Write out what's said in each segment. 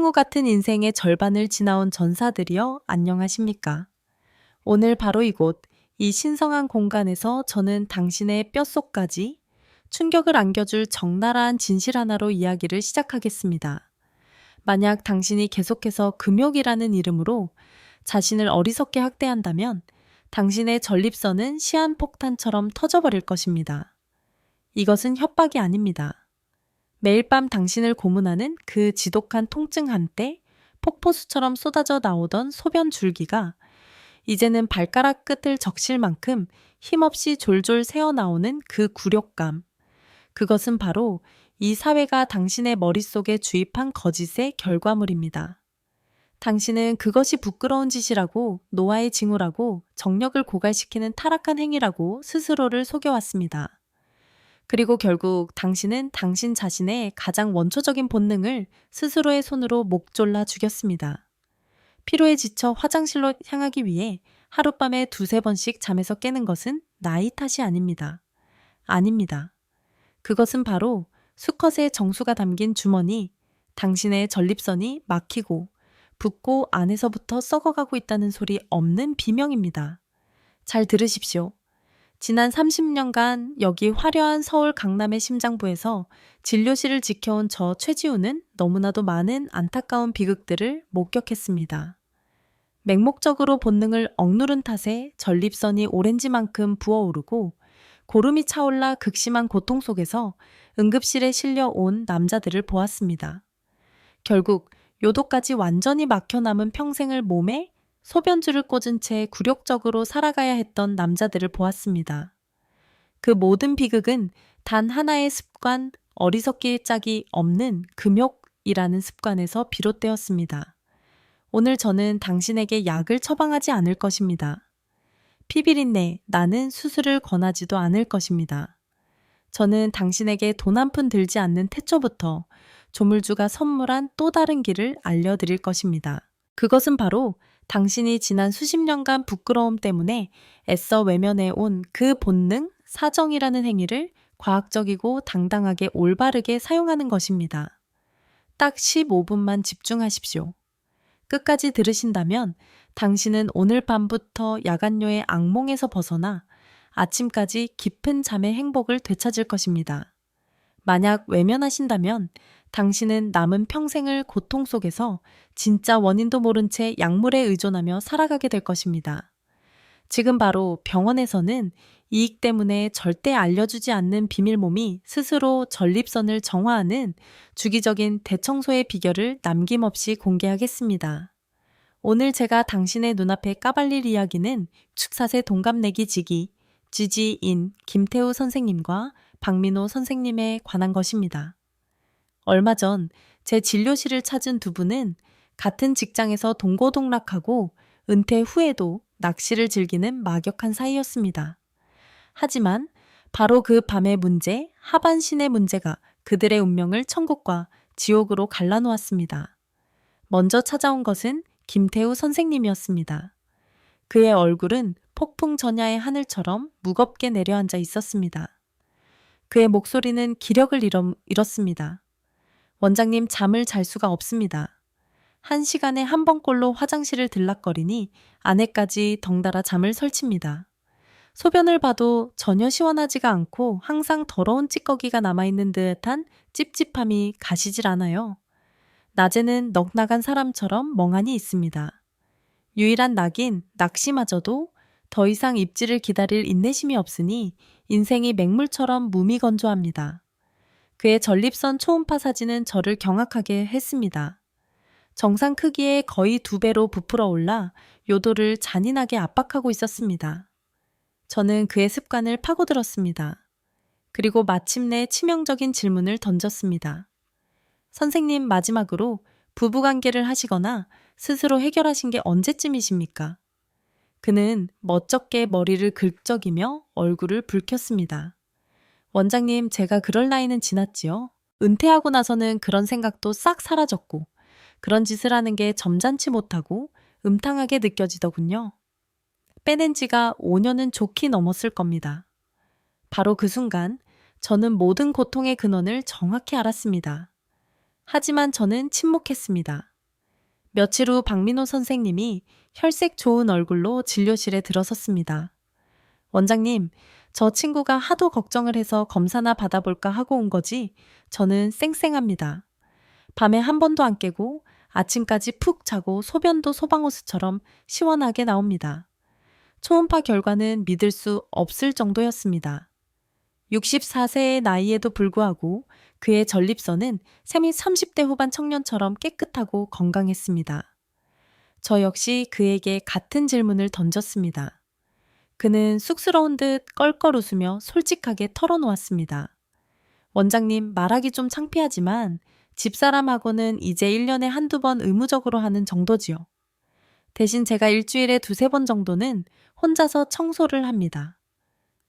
성우 같은 인생의 절반을 지나온 전사들이여 안녕하십니까? 오늘 바로 이곳, 이 신성한 공간에서 저는 당신의 뼛속까지 충격을 안겨줄 적나라한 진실 하나로 이야기를 시작하겠습니다. 만약 당신이 계속해서 금욕이라는 이름으로 자신을 어리석게 학대한다면 당신의 전립선은 시한폭탄처럼 터져버릴 것입니다. 이것은 협박이 아닙니다. 매일 밤 당신을 고문하는 그 지독한 통증 한때 폭포수처럼 쏟아져 나오던 소변 줄기가 이제는 발가락 끝을 적실 만큼 힘없이 졸졸 새어나오는 그 굴욕감. 그것은 바로 이 사회가 당신의 머릿속에 주입한 거짓의 결과물입니다. 당신은 그것이 부끄러운 짓이라고, 노아의 징후라고, 정력을 고갈시키는 타락한 행위라고 스스로를 속여왔습니다. 그리고 결국 당신은 당신 자신의 가장 원초적인 본능을 스스로의 손으로 목 졸라 죽였습니다. 피로에 지쳐 화장실로 향하기 위해 하룻밤에 두세 번씩 잠에서 깨는 것은 나이 탓이 아닙니다. 아닙니다. 그것은 바로 수컷의 정수가 담긴 주머니, 당신의 전립선이 막히고 붓고 안에서부터 썩어가고 있다는 소리 없는 비명입니다. 잘 들으십시오. 지난 30년간 여기 화려한 서울 강남의 심장부에서 진료실을 지켜온 저 최지우는 너무나도 많은 안타까운 비극들을 목격했습니다. 맹목적으로 본능을 억누른 탓에 전립선이 오렌지만큼 부어오르고 고름이 차올라 극심한 고통 속에서 응급실에 실려온 남자들을 보았습니다. 결국 요도까지 완전히 막혀 남은 평생을 몸에 소변줄을 꽂은 채 굴욕적으로 살아가야 했던 남자들을 보았습니다. 그 모든 비극은 단 하나의 습관, 어리석길 짝이 없는 금욕이라는 습관에서 비롯되었습니다. 오늘 저는 당신에게 약을 처방하지 않을 것입니다. 피비린내, 나는 수술을 권하지도 않을 것입니다. 저는 당신에게 돈 한 푼 들지 않는 태초부터 조물주가 선물한 또 다른 길을 알려드릴 것입니다. 그것은 바로 당신이 지난 수십 년간 부끄러움 때문에 애써 외면해 온 그 본능, 사정이라는 행위를 과학적이고 당당하게 올바르게 사용하는 것입니다. 딱 15분만 집중하십시오. 끝까지 들으신다면 당신은 오늘 밤부터 야간요의 악몽에서 벗어나 아침까지 깊은 잠의 행복을 되찾을 것입니다. 만약 외면하신다면 당신은 남은 평생을 고통 속에서 진짜 원인도 모른 채 약물에 의존하며 살아가게 될 것입니다. 지금 바로 병원에서는 이익 때문에 절대 알려주지 않는 비밀몸이 스스로 전립선을 정화하는 주기적인 대청소의 비결을 남김없이 공개하겠습니다. 오늘 제가 당신의 눈앞에 까발릴 이야기는 축사세 동갑내기 지기, 지지인 김태우 선생님과 박민호 선생님에 관한 것입니다. 얼마 전 제 진료실을 찾은 두 분은 같은 직장에서 동고동락하고 은퇴 후에도 낚시를 즐기는 막역한 사이였습니다. 하지만 바로 그 밤의 문제, 하반신의 문제가 그들의 운명을 천국과 지옥으로 갈라놓았습니다. 먼저 찾아온 것은 김태우 선생님이었습니다. 그의 얼굴은 폭풍 전야의 하늘처럼 무겁게 내려앉아 있었습니다. 그의 목소리는 기력을 잃었습니다. 원장님, 잠을 잘 수가 없습니다. 1시간에 한 번꼴로 화장실을 들락거리니 아내까지 덩달아 잠을 설칩니다. 소변을 봐도 전혀 시원하지가 않고 항상 더러운 찌꺼기가 남아있는 듯한 찝찝함이 가시질 않아요. 낮에는 넋나간 사람처럼 멍하니 있습니다. 유일한 낙인, 낚시마저도 더 이상 입질을 기다릴 인내심이 없으니 인생이 맹물처럼 무미건조합니다. 그의 전립선 초음파 사진은 저를 경악하게 했습니다. 정상 크기의 거의 2배로 부풀어 올라 요도를 잔인하게 압박하고 있었습니다. 저는 그의 습관을 파고들었습니다. 그리고 마침내 치명적인 질문을 던졌습니다. 선생님, 마지막으로 부부관계를 하시거나 스스로 해결하신 게 언제쯤이십니까? 그는 멋쩍게 머리를 긁적이며 얼굴을 붉혔습니다. 원장님, 제가 그럴 나이는 지났지요. 은퇴하고 나서는 그런 생각도 싹 사라졌고 그런 짓을 하는 게 점잖지 못하고 음탕하게 느껴지더군요. 빼낸 지가 5년은 좋게 넘었을 겁니다. 바로 그 순간 저는 모든 고통의 근원을 정확히 알았습니다. 하지만 저는 침묵했습니다. 며칠 후 박민호 선생님이 혈색 좋은 얼굴로 진료실에 들어섰습니다. 원장님, 저 친구가 하도 걱정을 해서 검사나 받아볼까 하고 온 거지 저는 쌩쌩합니다. 밤에 한 번도 안 깨고 아침까지 푹 자고 소변도 소방호수처럼 시원하게 나옵니다. 초음파 결과는 믿을 수 없을 정도였습니다. 64세의 나이에도 불구하고 그의 전립선은 30대 후반 청년처럼 깨끗하고 건강했습니다. 저 역시 그에게 같은 질문을 던졌습니다. 그는 쑥스러운 듯 껄껄 웃으며 솔직하게 털어놓았습니다. 원장님, 말하기 좀 창피하지만 집사람하고는 이제 1년에 한두 번 의무적으로 하는 정도지요. 대신 제가 일주일에 두세 번 정도는 혼자서 청소를 합니다.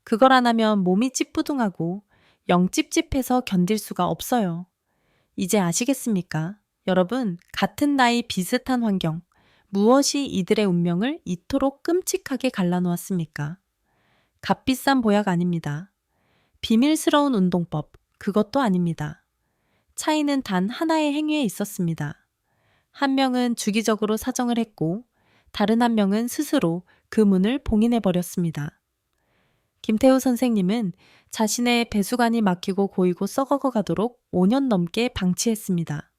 그걸 안 하면 몸이 찌뿌둥하고 영 찝찝해서 견딜 수가 없어요. 이제 아시겠습니까? 여러분, 같은 나이 비슷한 환경, 무엇이 이들의 운명을 이토록 끔찍하게 갈라놓았습니까? 값비싼 보약 아닙니다. 비밀스러운 운동법, 그것도 아닙니다. 차이는 단 하나의 행위에 있었습니다. 한 명은 주기적으로 사정을 했고 다른 한 명은 스스로 그 문을 봉인해버렸습니다. 김태우 선생님은 자신의 배수관이 막히고 고이고 썩어가 가도록 5년 넘게 방치했습니다.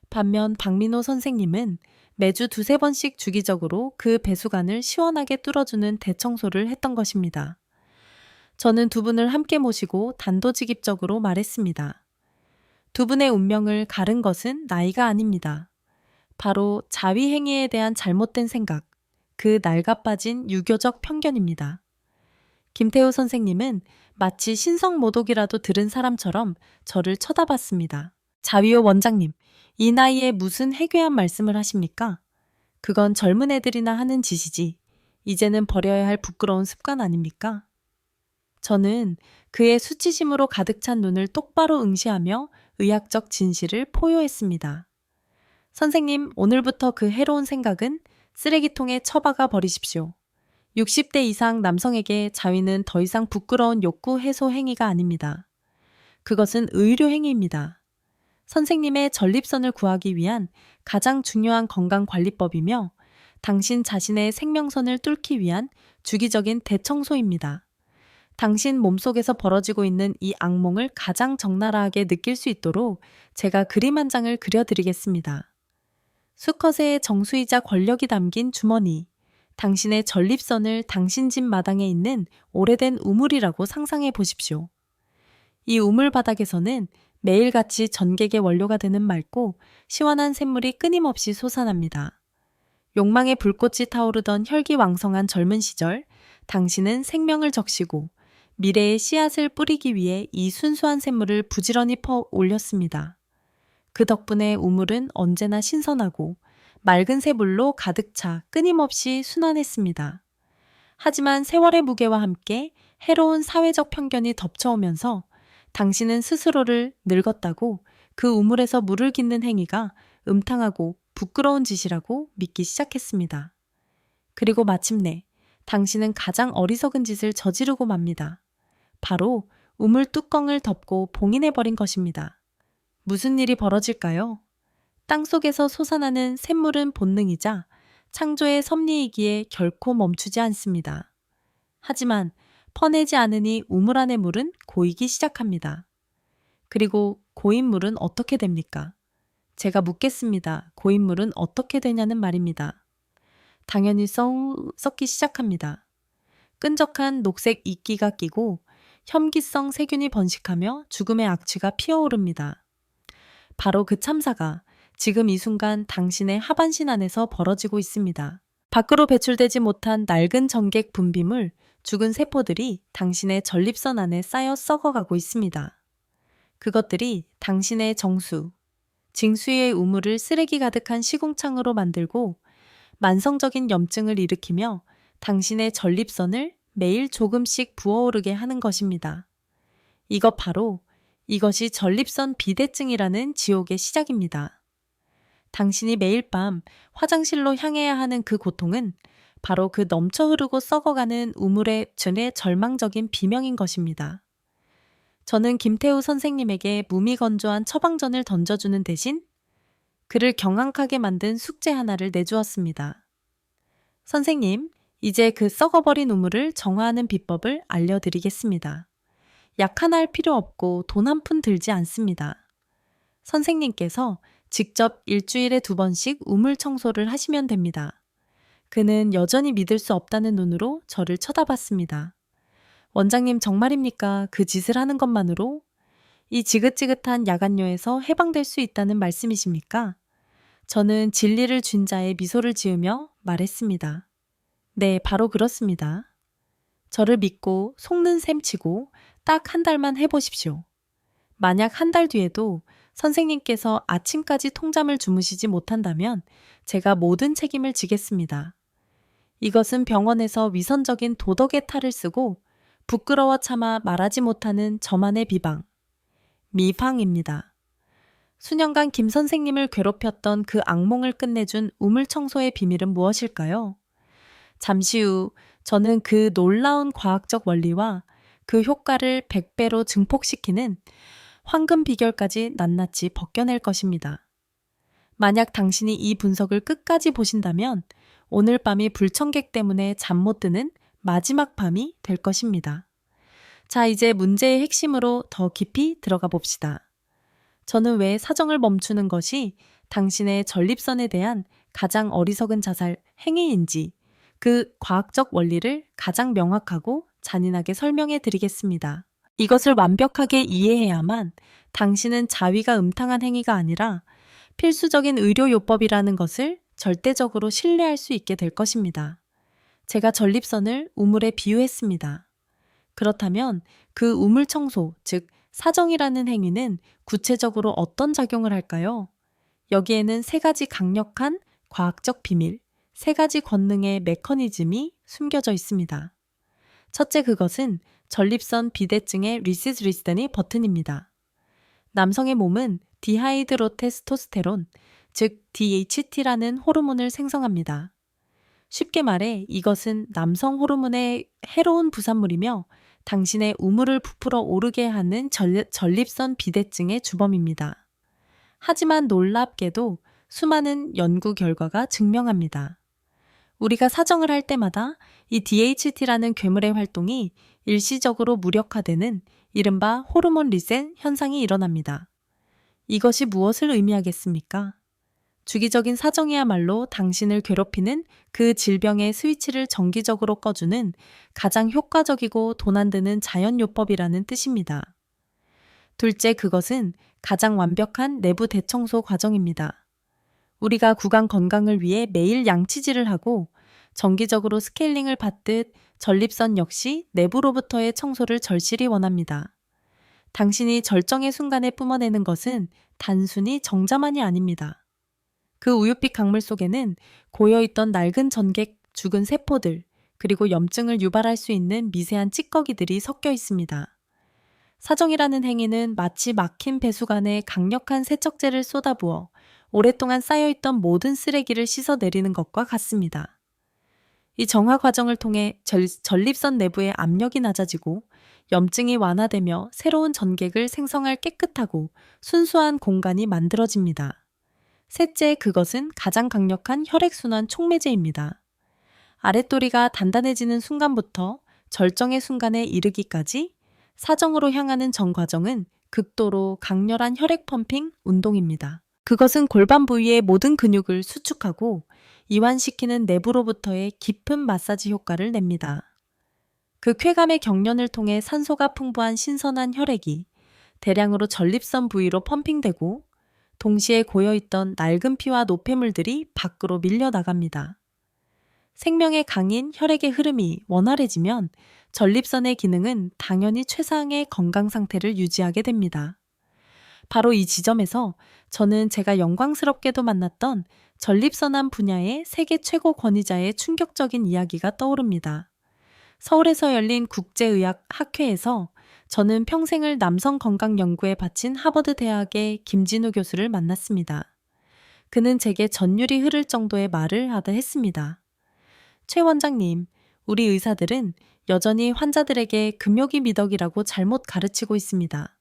반면 박민호 선생님은 매주 두세 번씩 주기적으로 그 배수관을 시원하게 뚫어주는 대청소를 했던 것입니다. 저는 두 분을 함께 모시고 단도직입적으로 말했습니다. 두 분의 운명을 가른 것은 나이가 아닙니다. 바로 자위행위에 대한 잘못된 생각, 그 낡아빠진 유교적 편견입니다. 김태우 선생님은 마치 신성모독이라도 들은 사람처럼 저를 쳐다봤습니다. 자위호 원장님, 이 나이에 무슨 해괴한 말씀을 하십니까? 그건 젊은 애들이나 하는 짓이지. 이제는 버려야 할 부끄러운 습관 아닙니까? 저는 그의 수치심으로 가득 찬 눈을 똑바로 응시하며 의학적 진실을 포효했습니다. 선생님, 오늘부터 그 해로운 생각은 쓰레기통에 처박아 버리십시오. 60대 이상 남성에게 자위는 더 이상 부끄러운 욕구 해소 행위가 아닙니다. 그것은 의료 행위입니다. 선생님의 전립선을 구하기 위한 가장 중요한 건강관리법이며 당신 자신의 생명선을 뚫기 위한 주기적인 대청소입니다. 당신 몸속에서 벌어지고 있는 이 악몽을 가장 적나라하게 느낄 수 있도록 제가 그림 한 장을 그려드리겠습니다. 수컷의 정수이자 권력이 담긴 주머니, 당신의 전립선을 당신 집 마당에 있는 오래된 우물이라고 상상해 보십시오. 이 우물 바닥에서는 매일같이 전객의 원료가 되는 맑고 시원한 샘물이 끊임없이 솟아납니다. 욕망의 불꽃이 타오르던 혈기왕성한 젊은 시절, 당신은 생명을 적시고 미래의 씨앗을 뿌리기 위해 이 순수한 샘물을 부지런히 퍼 올렸습니다. 그 덕분에 우물은 언제나 신선하고 맑은 새물로 가득 차 끊임없이 순환했습니다. 하지만 세월의 무게와 함께 해로운 사회적 편견이 덮쳐오면서 당신은 스스로를 늙었다고 그 우물에서 물을 깃는 행위가 음탕하고 부끄러운 짓이라고 믿기 시작했습니다. 그리고 마침내 당신은 가장 어리석은 짓을 저지르고 맙니다. 바로 우물 뚜껑을 덮고 봉인해버린 것입니다. 무슨 일이 벌어질까요? 땅속에서 솟아나는 샘물은 본능이자 창조의 섭리이기에 결코 멈추지 않습니다. 하지만 퍼내지 않으니 우물 안의 물은 고이기 시작합니다. 그리고 고인 물은 어떻게 됩니까? 제가 묻겠습니다. 고인 물은 어떻게 되냐는 말입니다. 당연히 썩기 시작합니다. 끈적한 녹색 이끼가 끼고 혐기성 세균이 번식하며 죽음의 악취가 피어오릅니다. 바로 그 참사가 지금 이 순간 당신의 하반신 안에서 벌어지고 있습니다. 밖으로 배출되지 못한 낡은 전객 분비물, 죽은 세포들이 당신의 전립선 안에 쌓여 썩어가고 있습니다. 그것들이 당신의 정수, 징수의 우물을 쓰레기 가득한 시궁창으로 만들고 만성적인 염증을 일으키며 당신의 전립선을 매일 조금씩 부어오르게 하는 것입니다. 이것이 전립선 비대증이라는 지옥의 시작입니다. 당신이 매일 밤 화장실로 향해야 하는 그 고통은 바로 그 넘쳐 흐르고 썩어가는 우물의 절망적인 비명인 것입니다. 저는 김태우 선생님에게 무미건조한 처방전을 던져주는 대신 그를 경악하게 만든 숙제 하나를 내주었습니다. 선생님, 이제 그 썩어버린 우물을 정화하는 비법을 알려드리겠습니다. 약 하나 할 필요 없고 돈 한 푼 들지 않습니다. 선생님께서 직접 일주일에 2번씩 우물 청소를 하시면 됩니다. 그는 여전히 믿을 수 없다는 눈으로 저를 쳐다봤습니다. 원장님 정말입니까? 그 짓을 하는 것만으로? 이 지긋지긋한 야간료에서 해방될 수 있다는 말씀이십니까? 저는 진리를 준 자의 미소를 지으며 말했습니다. 네, 바로 그렇습니다. 저를 믿고 속는 셈 치고 딱 한 달만 해보십시오. 만약 한 달 뒤에도 선생님께서 아침까지 통잠을 주무시지 못한다면 제가 모든 책임을 지겠습니다. 이것은 병원에서 위선적인 도덕의 탈을 쓰고 부끄러워 차마 말하지 못하는 저만의 비방, 미방입니다. 수년간 김 선생님을 괴롭혔던 그 악몽을 끝내준 우물 청소의 비밀은 무엇일까요? 잠시 후 저는 그 놀라운 과학적 원리와 그 효과를 100배로 증폭시키는 황금 비결까지 낱낱이 벗겨낼 것입니다. 만약 당신이 이 분석을 끝까지 보신다면 오늘 밤이 불청객 때문에 잠 못 드는 마지막 밤이 될 것입니다. 자, 이제 문제의 핵심으로 더 깊이 들어가 봅시다. 저는 왜 사정을 멈추는 것이 당신의 전립선에 대한 가장 어리석은 자살 행위인지 그 과학적 원리를 가장 명확하고 잔인하게 설명해 드리겠습니다. 이것을 완벽하게 이해해야만 당신은 자위가 음탕한 행위가 아니라 필수적인 의료요법이라는 것을 절대적으로 신뢰할 수 있게 될 것입니다. 제가 전립선을 우물에 비유했습니다. 그렇다면 그 우물 청소, 즉 사정이라는 행위는 구체적으로 어떤 작용을 할까요? 여기에는 3가지 강력한 과학적 비밀, 3가지 권능의 메커니즘이 숨겨져 있습니다. 첫째, 그것은 전립선 비대증의 리시스리스더니 버튼입니다. 남성의 몸은 디하이드로테스토스테론, 즉 DHT라는 호르몬을 생성합니다. 쉽게 말해 이것은 남성 호르몬의 해로운 부산물이며 당신의 우물을 부풀어 오르게 하는 전립선 비대증의 주범입니다. 하지만 놀랍게도 수많은 연구 결과가 증명합니다. 우리가 사정을 할 때마다 이 DHT라는 괴물의 활동이 일시적으로 무력화되는 이른바 호르몬 리셋 현상이 일어납니다. 이것이 무엇을 의미하겠습니까? 주기적인 사정이야말로 당신을 괴롭히는 그 질병의 스위치를 정기적으로 꺼주는 가장 효과적이고 돈 안 드는 자연요법이라는 뜻입니다. 둘째, 그것은 가장 완벽한 내부 대청소 과정입니다. 우리가 구강 건강을 위해 매일 양치질을 하고 정기적으로 스케일링을 받듯 전립선 역시 내부로부터의 청소를 절실히 원합니다. 당신이 절정의 순간에 뿜어내는 것은 단순히 정자만이 아닙니다. 그 우윳빛 강물 속에는 고여있던 낡은 전객, 죽은 세포들, 그리고 염증을 유발할 수 있는 미세한 찌꺼기들이 섞여 있습니다. 사정이라는 행위는 마치 막힌 배수관에 강력한 세척제를 쏟아부어 오랫동안 쌓여있던 모든 쓰레기를 씻어내리는 것과 같습니다. 이 정화 과정을 통해 전립선 내부의 압력이 낮아지고 염증이 완화되며 새로운 전객을 생성할 깨끗하고 순수한 공간이 만들어집니다. 셋째, 그것은 가장 강력한 혈액순환 촉매제입니다. 아랫도리가 단단해지는 순간부터 절정의 순간에 이르기까지 사정으로 향하는 전 과정은 극도로 강렬한 혈액 펌핑 운동입니다. 그것은 골반 부위의 모든 근육을 수축하고 이완시키는 내부로부터의 깊은 마사지 효과를 냅니다. 그 쾌감의 경련을 통해 산소가 풍부한 신선한 혈액이 대량으로 전립선 부위로 펌핑되고 동시에 고여있던 낡은 피와 노폐물들이 밖으로 밀려나갑니다. 생명의 강인 혈액의 흐름이 원활해지면 전립선의 기능은 당연히 최상의 건강 상태를 유지하게 됩니다. 바로 이 지점에서 저는 제가 영광스럽게도 만났던 전립선암 분야의 세계 최고 권위자의 충격적인 이야기가 떠오릅니다. 서울에서 열린 국제의학 학회에서 저는 평생을 남성 건강 연구에 바친 하버드 대학의 김진우 교수를 만났습니다. 그는 제게 전율이 흐를 정도의 말을 하다 했습니다. 최 원장님, 우리 의사들은 여전히 환자들에게 금욕이 미덕이라고 잘못 가르치고 있습니다.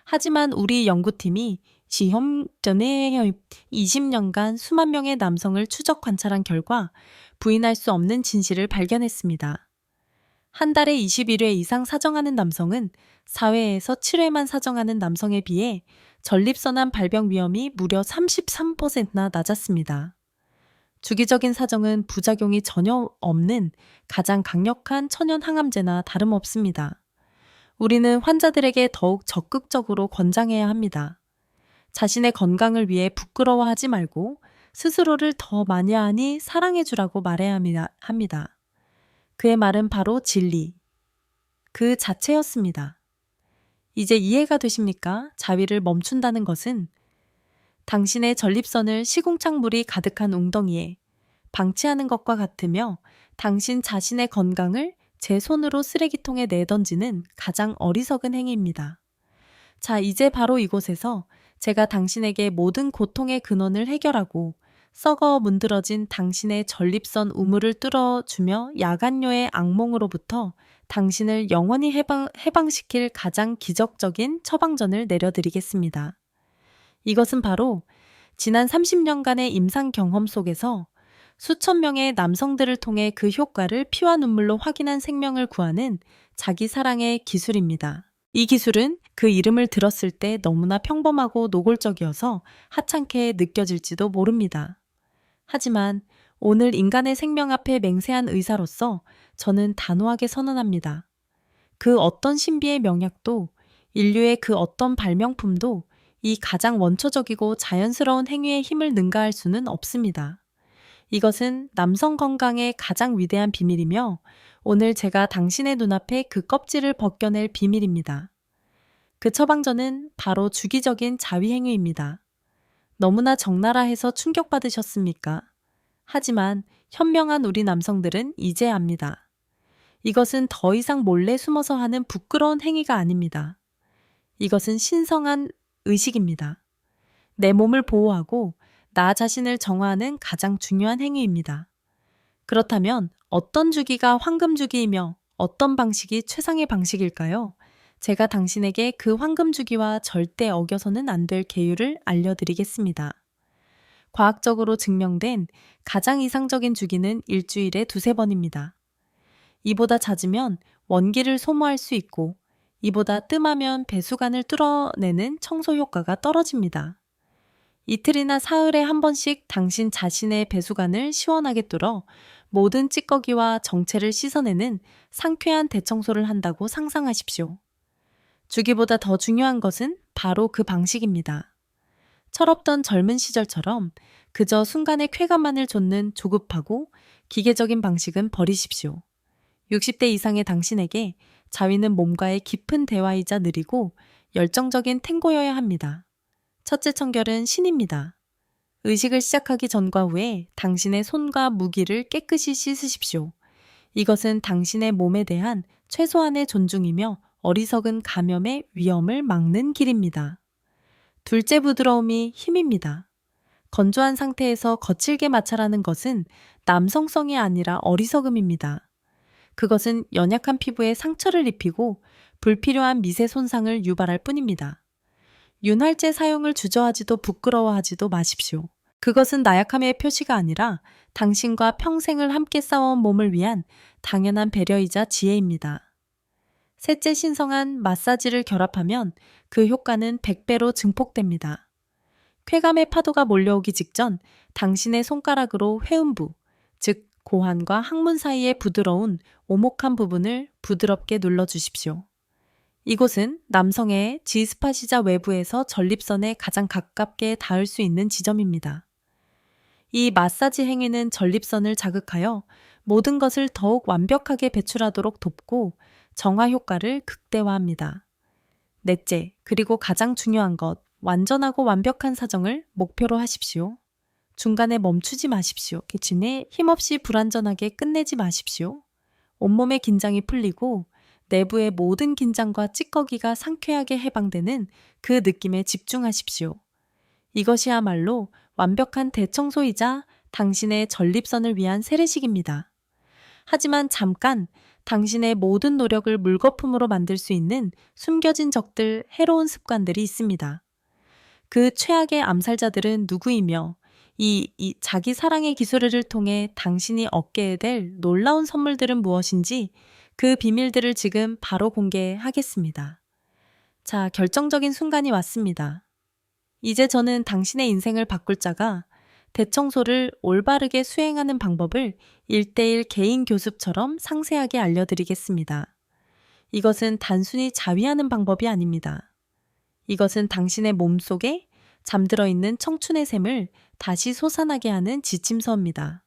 하지만 우리 연구팀이 시험 전에 20년간 수만 명의 남성을 추적 관찰한 결과 부인할 수 없는 진실을 발견했습니다. 한 달에 21회 이상 사정하는 남성은 4회에서 7회만 사정하는 남성에 비해 전립선암 발병 위험이 무려 33%나 낮았습니다. 주기적인 사정은 부작용이 전혀 없는 가장 강력한 천연 항암제나 다름없습니다. 우리는 환자들에게 더욱 적극적으로 권장해야 합니다. 자신의 건강을 위해 부끄러워하지 말고 스스로를 더 많이 사랑해주라고 말해야 합니다. 그의 말은 바로 진리, 그 자체였습니다. 이제 이해가 되십니까? 자위를 멈춘다는 것은 당신의 전립선을 시궁창물이 가득한 웅덩이에 방치하는 것과 같으며 당신 자신의 건강을 제 손으로 쓰레기통에 내던지는 가장 어리석은 행위입니다. 자, 이제 바로 이곳에서 제가 당신에게 모든 고통의 근원을 해결하고 썩어 문드러진 당신의 전립선 우물을 뚫어주며 야간요의 악몽으로부터 당신을 영원히 해방시킬 가장 기적적인 처방전을 내려드리겠습니다. 이것은 바로 지난 30년간의 임상 경험 속에서 수천 명의 남성들을 통해 그 효과를 피와 눈물로 확인한 생명을 구하는 자기 사랑의 기술입니다. 이 기술은 그 이름을 들었을 때 너무나 평범하고 노골적이어서 하찮게 느껴질지도 모릅니다. 하지만 오늘 인간의 생명 앞에 맹세한 의사로서 저는 단호하게 선언합니다. 그 어떤 신비의 명약도 인류의 그 어떤 발명품도 이 가장 원초적이고 자연스러운 행위의 힘을 능가할 수는 없습니다. 이것은 남성 건강의 가장 위대한 비밀이며 오늘 제가 당신의 눈앞에 그 껍질을 벗겨낼 비밀입니다. 그 처방전은 바로 주기적인 자위행위입니다. 너무나 적나라해서 충격받으셨습니까? 하지만 현명한 우리 남성들은 이제 압니다. 이것은 더 이상 몰래 숨어서 하는 부끄러운 행위가 아닙니다. 이것은 신성한 의식입니다. 내 몸을 보호하고 나 자신을 정화하는 가장 중요한 행위입니다. 그렇다면 어떤 주기가 황금주기이며 어떤 방식이 최상의 방식일까요? 제가 당신에게 그 황금주기와 절대 어겨서는 안 될 계율을 알려드리겠습니다. 과학적으로 증명된 가장 이상적인 주기는 일주일에 2~3번입니다. 이보다 잦으면 원기를 소모할 수 있고 이보다 뜸하면 배수관을 뚫어내는 청소 효과가 떨어집니다. 이틀이나 사흘에 한 번씩 당신 자신의 배수관을 시원하게 뚫어 모든 찌꺼기와 정체를 씻어내는 상쾌한 대청소를 한다고 상상하십시오. 주기보다 더 중요한 것은 바로 그 방식입니다. 철없던 젊은 시절처럼 그저 순간의 쾌감만을 좇는 조급하고 기계적인 방식은 버리십시오. 60대 이상의 당신에게 자위는 몸과의 깊은 대화이자 느리고 열정적인 탱고여야 합니다. 첫째 청결은 신입니다. 의식을 시작하기 전과 후에 당신의 손과 무기를 깨끗이 씻으십시오. 이것은 당신의 몸에 대한 최소한의 존중이며 어리석은 감염의 위험을 막는 길입니다. 둘째 부드러움이 힘입니다. 건조한 상태에서 거칠게 마찰하는 것은 남성성이 아니라 어리석음입니다. 그것은 연약한 피부에 상처를 입히고 불필요한 미세 손상을 유발할 뿐입니다. 윤활제 사용을 주저하지도 부끄러워하지도 마십시오. 그것은 나약함의 표시가 아니라 당신과 평생을 함께 싸워온 몸을 위한 당연한 배려이자 지혜입니다. 셋째, 신성한 마사지를 결합하면 그 효과는 100배로 증폭됩니다. 쾌감의 파도가 몰려오기 직전 당신의 손가락으로 회음부, 즉 고환과 항문 사이의 부드러운 오목한 부분을 부드럽게 눌러주십시오. 이곳은 남성의 G스팟이자 외부에서 전립선에 가장 가깝게 닿을 수 있는 지점입니다. 이 마사지 행위는 전립선을 자극하여 모든 것을 더욱 완벽하게 배출하도록 돕고 정화 효과를 극대화합니다. 넷째, 그리고 가장 중요한 것, 완전하고 완벽한 사정을 목표로 하십시오. 중간에 멈추지 마십시오. 대신에 힘없이 불완전하게 끝내지 마십시오. 온몸의 긴장이 풀리고 내부의 모든 긴장과 찌꺼기가 상쾌하게 해방되는 그 느낌에 집중하십시오. 이것이야말로 완벽한 대청소이자 당신의 전립선을 위한 세례식입니다. 하지만 잠깐 당신의 모든 노력을 물거품으로 만들 수 있는 숨겨진 적들, 해로운 습관들이 있습니다. 그 최악의 암살자들은 누구이며 이 자기 사랑의 기술을 통해 당신이 얻게 될 놀라운 선물들은 무엇인지 그 비밀들을 지금 바로 공개하겠습니다. 자, 결정적인 순간이 왔습니다. 이제 저는 당신의 인생을 바꿀 자가 대청소를 올바르게 수행하는 방법을 1:1 개인 교습처럼 상세하게 알려드리겠습니다. 이것은 단순히 자위하는 방법이 아닙니다. 이것은 당신의 몸속에 잠들어 있는 청춘의 샘을 다시 솟아나게 하는 지침서입니다.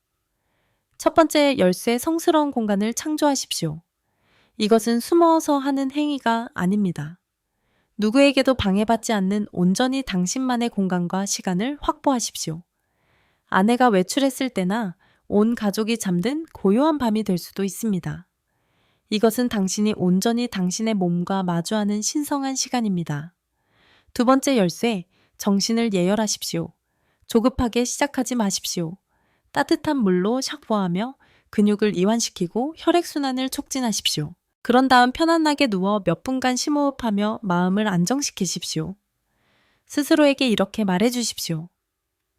첫 번째 열쇠 성스러운 공간을 창조하십시오. 이것은 숨어서 하는 행위가 아닙니다. 누구에게도 방해받지 않는 온전히 당신만의 공간과 시간을 확보하십시오. 아내가 외출했을 때나 온 가족이 잠든 고요한 밤이 될 수도 있습니다. 이것은 당신이 온전히 당신의 몸과 마주하는 신성한 시간입니다. 두 번째 열쇠, 정신을 예열하십시오. 조급하게 시작하지 마십시오. 따뜻한 물로 샤워하며 근육을 이완시키고 혈액순환을 촉진하십시오. 그런 다음 편안하게 누워 몇 분간 심호흡하며 마음을 안정시키십시오. 스스로에게 이렇게 말해주십시오.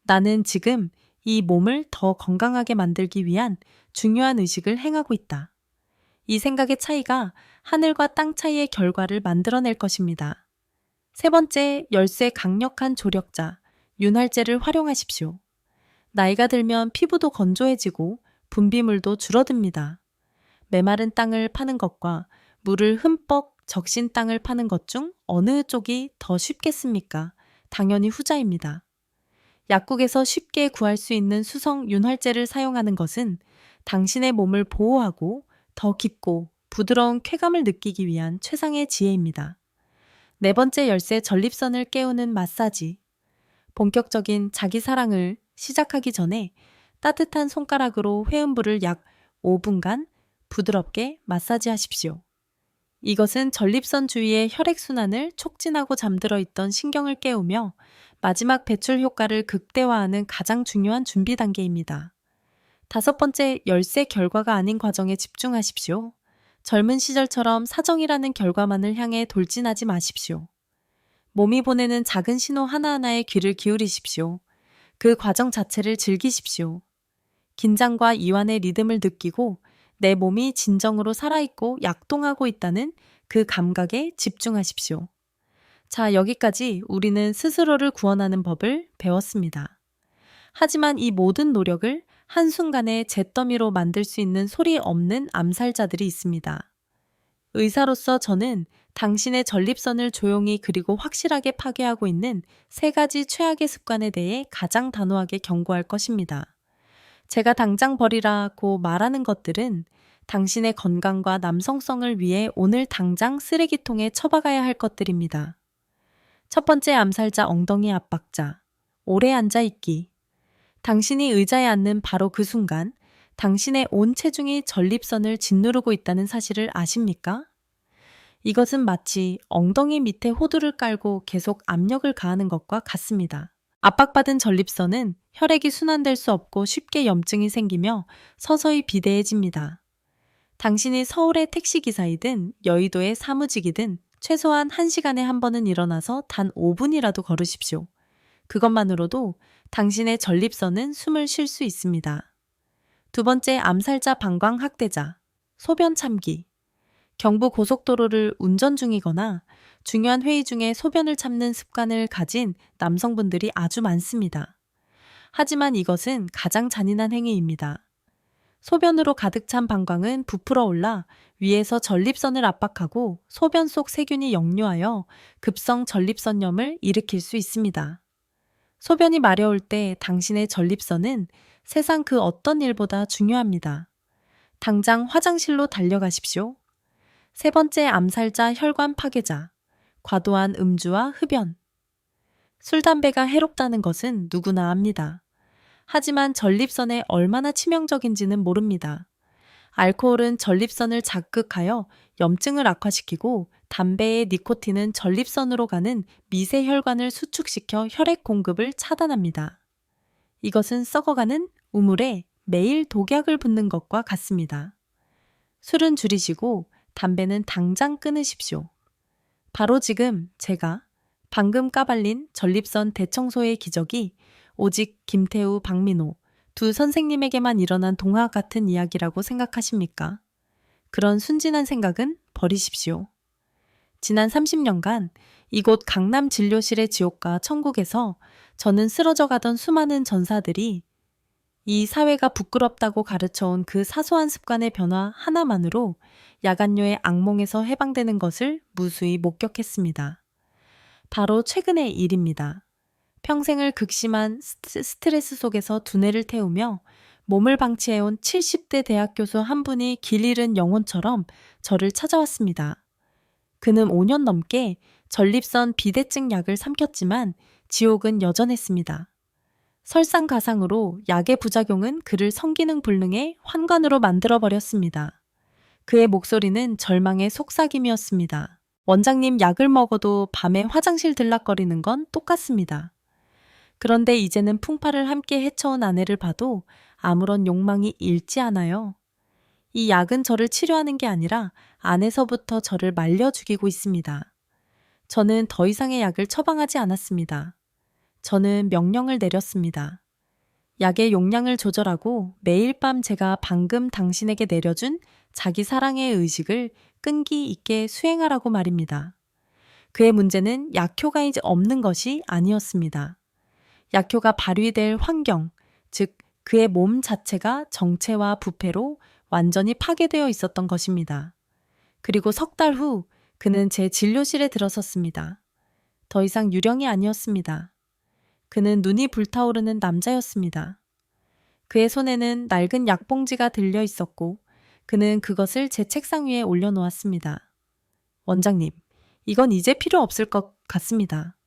나는 지금 이 몸을 더 건강하게 만들기 위한 중요한 의식을 행하고 있다. 이 생각의 차이가 하늘과 땅 차이의 결과를 만들어낼 것입니다. 세 번째, 열쇠 강력한 조력자, 윤활제를 활용하십시오. 나이가 들면 피부도 건조해지고 분비물도 줄어듭니다. 메마른 땅을 파는 것과 물을 흠뻑 적신 땅을 파는 것 중 어느 쪽이 더 쉽겠습니까? 당연히 후자입니다. 약국에서 쉽게 구할 수 있는 수성 윤활제를 사용하는 것은 당신의 몸을 보호하고 더 깊고 부드러운 쾌감을 느끼기 위한 최상의 지혜입니다. 네 번째 열쇠 전립선을 깨우는 마사지. 본격적인 자기 사랑을 시작하기 전에 따뜻한 손가락으로 회음부를 약 5분간 부드럽게 마사지 하십시오. 이것은 전립선 주위의 혈액순환을 촉진하고 잠들어 있던 신경을 깨우며 마지막 배출 효과를 극대화하는 가장 중요한 준비 단계입니다. 다섯 번째, 열쇠 결과가 아닌 과정에 집중하십시오. 젊은 시절처럼 사정이라는 결과만을 향해 돌진하지 마십시오. 몸이 보내는 작은 신호 하나하나에 귀를 기울이십시오. 그 과정 자체를 즐기십시오. 긴장과 이완의 리듬을 느끼고 내 몸이 진정으로 살아있고 약동하고 있다는 그 감각에 집중하십시오. 자, 여기까지 우리는 스스로를 구원하는 법을 배웠습니다. 하지만 이 모든 노력을 한순간에 잿더미로 만들 수 있는 소리 없는 암살자들이 있습니다. 의사로서 저는 당신의 전립선을 조용히 그리고 확실하게 파괴하고 있는 3가지 최악의 습관에 대해 가장 단호하게 경고할 것입니다. 제가 당장 버리라고 말하는 것들은 당신의 건강과 남성성을 위해 오늘 당장 쓰레기통에 처박아야 할 것들입니다. 첫 번째 암살자 엉덩이 압박자, 오래 앉아있기. 당신이 의자에 앉는 바로 그 순간 당신의 온 체중이 전립선을 짓누르고 있다는 사실을 아십니까? 이것은 마치 엉덩이 밑에 호두를 깔고 계속 압력을 가하는 것과 같습니다. 압박받은 전립선은 혈액이 순환될 수 없고 쉽게 염증이 생기며 서서히 비대해집니다. 당신이 서울의 택시기사이든 여의도의 사무직이든 최소한 1시간에 한 번은 일어나서 단 5분이라도 걸으십시오. 그것만으로도 당신의 전립선은 숨을 쉴 수 있습니다. 두 번째, 암살자 방광학대자, 소변 참기. 경부 고속도로를 운전 중이거나 중요한 회의 중에 소변을 참는 습관을 가진 남성분들이 아주 많습니다. 하지만 이것은 가장 잔인한 행위입니다. 소변으로 가득 찬 방광은 부풀어 올라 위에서 전립선을 압박하고 소변 속 세균이 역류하여 급성 전립선염을 일으킬 수 있습니다. 소변이 마려울 때 당신의 전립선은 세상 그 어떤 일보다 중요합니다. 당장 화장실로 달려가십시오. 세 번째 암살자 혈관 파괴자, 과도한 음주와 흡연. 술, 담배가 해롭다는 것은 누구나 압니다. 하지만 전립선에 얼마나 치명적인지는 모릅니다. 알코올은 전립선을 자극하여 염증을 악화시키고 담배의 니코틴은 전립선으로 가는 미세 혈관을 수축시켜 혈액 공급을 차단합니다. 이것은 썩어가는 우물에 매일 독약을 붓는 것과 같습니다. 술은 줄이시고 담배는 당장 끊으십시오. 바로 지금 제가 방금 까발린 전립선 대청소의 기적이 오직 김태우, 박민호 두 선생님에게만 일어난 동화 같은 이야기라고 생각하십니까? 그런 순진한 생각은 버리십시오. 지난 30년간 이곳 강남 진료실의 지옥과 천국에서 저는 쓰러져 가던 수많은 전사들이 이 사회가 부끄럽다고 가르쳐온 그 사소한 습관의 변화 하나만으로 야간요의 악몽에서 해방되는 것을 무수히 목격했습니다. 바로 최근의 일입니다. 평생을 극심한 스트레스 속에서 두뇌를 태우며 몸을 방치해온 70대 대학 교수 한 분이 길 잃은 영혼처럼 저를 찾아왔습니다. 그는 5년 넘게 전립선 비대증 약을 삼켰지만 지옥은 여전했습니다. 설상가상으로 약의 부작용은 그를 성기능 불능의 환관으로 만들어버렸습니다. 그의 목소리는 절망의 속삭임이었습니다. 원장님, 약을 먹어도 밤에 화장실 들락거리는 건 똑같습니다. 그런데 이제는 풍파를 함께 헤쳐온 아내를 봐도 아무런 욕망이 잃지 않아요. 이 약은 저를 치료하는 게 아니라 안에서부터 저를 말려 죽이고 있습니다. 저는 더 이상의 약을 처방하지 않았습니다. 저는 명령을 내렸습니다. 약의 용량을 조절하고 매일 밤 제가 방금 당신에게 내려준 자기 사랑의 의식을 끈기 있게 수행하라고 말입니다. 그의 문제는 약효가 이제 없는 것이 아니었습니다. 약효가 발휘될 환경, 즉 그의 몸 자체가 정체와 부패로 완전히 파괴되어 있었던 것입니다. 그리고 석 달 후 그는 제 진료실에 들어섰습니다. 더 이상 유령이 아니었습니다. 그는 눈이 불타오르는 남자였습니다. 그의 손에는 낡은 약봉지가 들려 있었고 그는 그것을 제 책상 위에 올려놓았습니다. 원장님, 이건 이제 필요 없을 것 같습니다.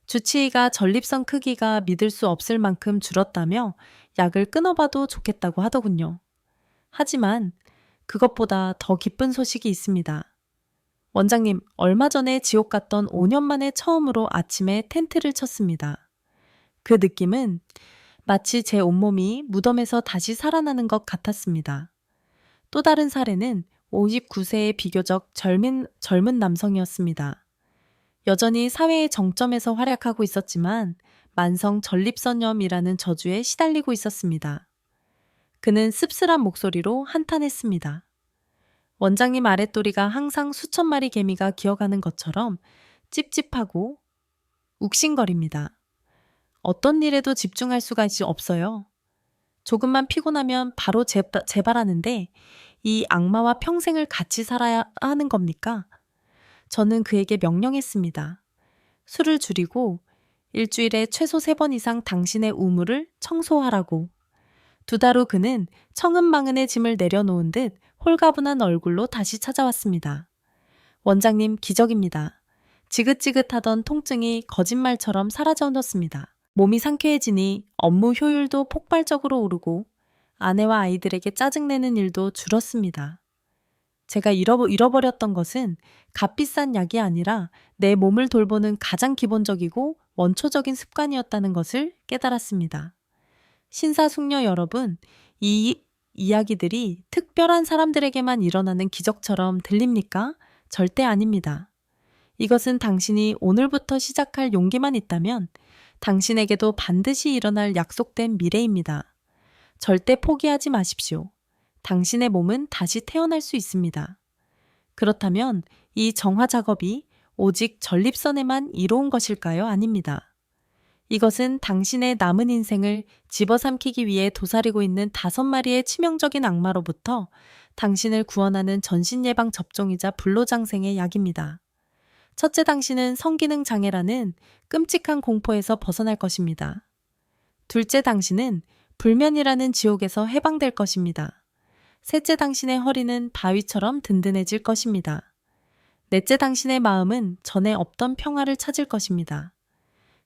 주치의가 전립선 크기가 믿을 수 없을 만큼 줄었다며 약을 끊어봐도 좋겠다고 하더군요. 하지만 그것보다 더 기쁜 소식이 있습니다. 원장님, 얼마 전에 지옥 갔던 5년 만에 처음으로 아침에 텐트를 쳤습니다. 그 느낌은 마치 제 온몸이 무덤에서 다시 살아나는 것 같았습니다. 또 다른 사례는 59세의 비교적 젊은 남성이었습니다. 여전히 사회의 정점에서 활약하고 있었지만 만성 전립선염이라는 저주에 시달리고 있었습니다. 그는 씁쓸한 목소리로 한탄했습니다. 원장님 아랫도리가 항상 수천 마리 개미가 기어가는 것처럼 찝찝하고 욱신거립니다. 어떤 일에도 집중할 수가 없어요. 조금만 피곤하면 바로 재발하는데 이 악마와 평생을 같이 살아야 하는 겁니까? 저는 그에게 명령했습니다. 술을 줄이고 일주일에 최소 3번 이상 당신의 우물을 청소하라고. 2달 후 그는 청은망은의 짐을 내려놓은 듯 홀가분한 얼굴로 다시 찾아왔습니다. 원장님, 기적입니다. 지긋지긋하던 통증이 거짓말처럼 사라져놓습니다. 몸이 상쾌해지니 업무 효율도 폭발적으로 오르고 아내와 아이들에게 짜증내는 일도 줄었습니다. 제가 잃어버렸던 것은 값비싼 약이 아니라 내 몸을 돌보는 가장 기본적이고 원초적인 습관이었다는 것을 깨달았습니다. 신사숙녀 여러분, 이 이야기들이 특별한 사람들에게만 일어나는 기적처럼 들립니까? 절대 아닙니다. 이것은 당신이 오늘부터 시작할 용기만 있다면 당신에게도 반드시 일어날 약속된 미래입니다. 절대 포기하지 마십시오. 당신의 몸은 다시 태어날 수 있습니다. 그렇다면 이 정화 작업이 오직 전립선에만 이로운 것일까요? 아닙니다. 이것은 당신의 남은 인생을 집어삼키기 위해 도사리고 있는 5마리의 치명적인 악마로부터 당신을 구원하는 전신예방 접종이자 불로장생의 약입니다. 첫째, 당신은 성기능 장애라는 끔찍한 공포에서 벗어날 것입니다. 둘째, 당신은 불면이라는 지옥에서 해방될 것입니다. 셋째, 당신의 허리는 바위처럼 든든해질 것입니다. 넷째, 당신의 마음은 전에 없던 평화를 찾을 것입니다.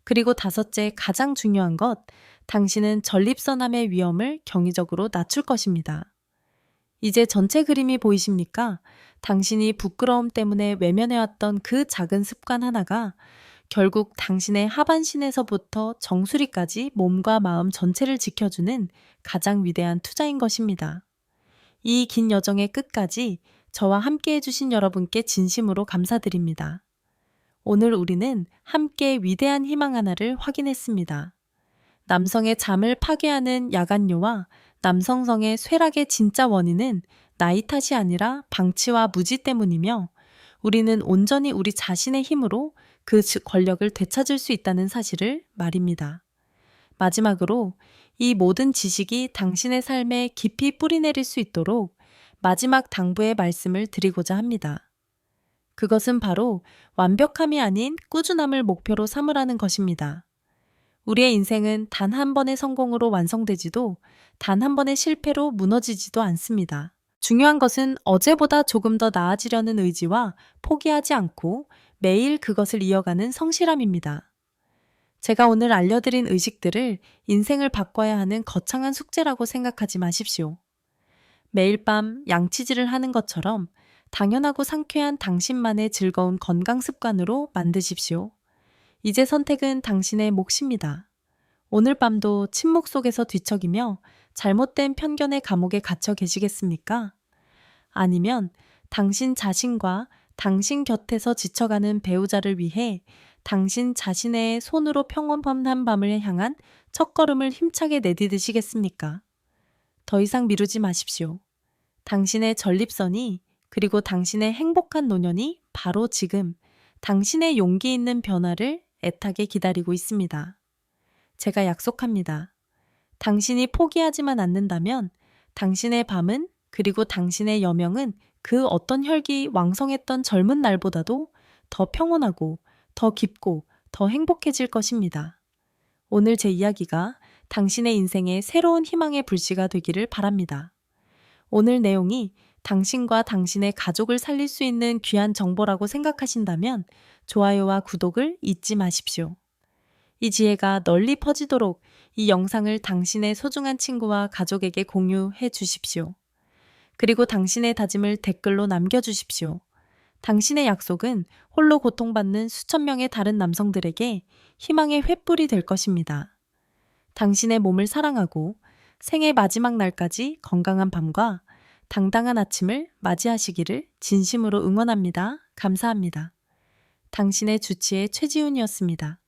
그리고 다섯째, 가장 중요한 것, 당신은 전립선암의 위험을 경이적으로 낮출 것입니다. 이제 전체 그림이 보이십니까? 당신이 부끄러움 때문에 외면해왔던 그 작은 습관 하나가 결국 당신의 하반신에서부터 정수리까지 몸과 마음 전체를 지켜주는 가장 위대한 투자인 것입니다. 이 긴 여정의 끝까지 저와 함께 해주신 여러분께 진심으로 감사드립니다. 오늘 우리는 함께 위대한 희망 하나를 확인했습니다. 남성의 잠을 파괴하는 야간뇨와 남성성의 쇠락의 진짜 원인은 나이 탓이 아니라 방치와 무지 때문이며 우리는 온전히 우리 자신의 힘으로 그 권력을 되찾을 수 있다는 사실을 말입니다. 마지막으로 이 모든 지식이 당신의 삶에 깊이 뿌리내릴 수 있도록 마지막 당부의 말씀을 드리고자 합니다. 그것은 바로 완벽함이 아닌 꾸준함을 목표로 삼으라는 것입니다. 우리의 인생은 단 한 번의 성공으로 완성되지도 단 한 번의 실패로 무너지지도 않습니다. 중요한 것은 어제보다 조금 더 나아지려는 의지와 포기하지 않고 매일 그것을 이어가는 성실함입니다. 제가 오늘 알려드린 의식들을 인생을 바꿔야 하는 거창한 숙제라고 생각하지 마십시오. 매일 밤 양치질을 하는 것처럼 당연하고 상쾌한 당신만의 즐거운 건강 습관으로 만드십시오. 이제 선택은 당신의 몫입니다. 오늘 밤도 침묵 속에서 뒤척이며 잘못된 편견의 감옥에 갇혀 계시겠습니까? 아니면 당신 자신과 당신 곁에서 지쳐가는 배우자를 위해 당신 자신의 손으로 평온한 밤을 향한 첫걸음을 힘차게 내디디시겠습니까? 더 이상 미루지 마십시오. 당신의 전립선이 그리고 당신의 행복한 노년이 바로 지금 당신의 용기 있는 변화를 애타게 기다리고 있습니다. 제가 약속합니다. 당신이 포기하지만 않는다면 당신의 밤은 그리고 당신의 여명은 그 어떤 혈기 왕성했던 젊은 날보다도 더 평온하고 더 깊고 더 행복해질 것입니다. 오늘 제 이야기가 당신의 인생에 새로운 희망의 불씨가 되기를 바랍니다. 오늘 내용이 당신과 당신의 가족을 살릴 수 있는 귀한 정보라고 생각하신다면 좋아요와 구독을 잊지 마십시오. 이 지혜가 널리 퍼지도록 이 영상을 당신의 소중한 친구와 가족에게 공유해 주십시오. 그리고 당신의 다짐을 댓글로 남겨주십시오. 당신의 약속은 홀로 고통받는 수천 명의 다른 남성들에게 희망의 횃불이 될 것입니다. 당신의 몸을 사랑하고 생의 마지막 날까지 건강한 밤과 당당한 아침을 맞이하시기를 진심으로 응원합니다. 감사합니다. 당신의 주치의 최지훈이었습니다.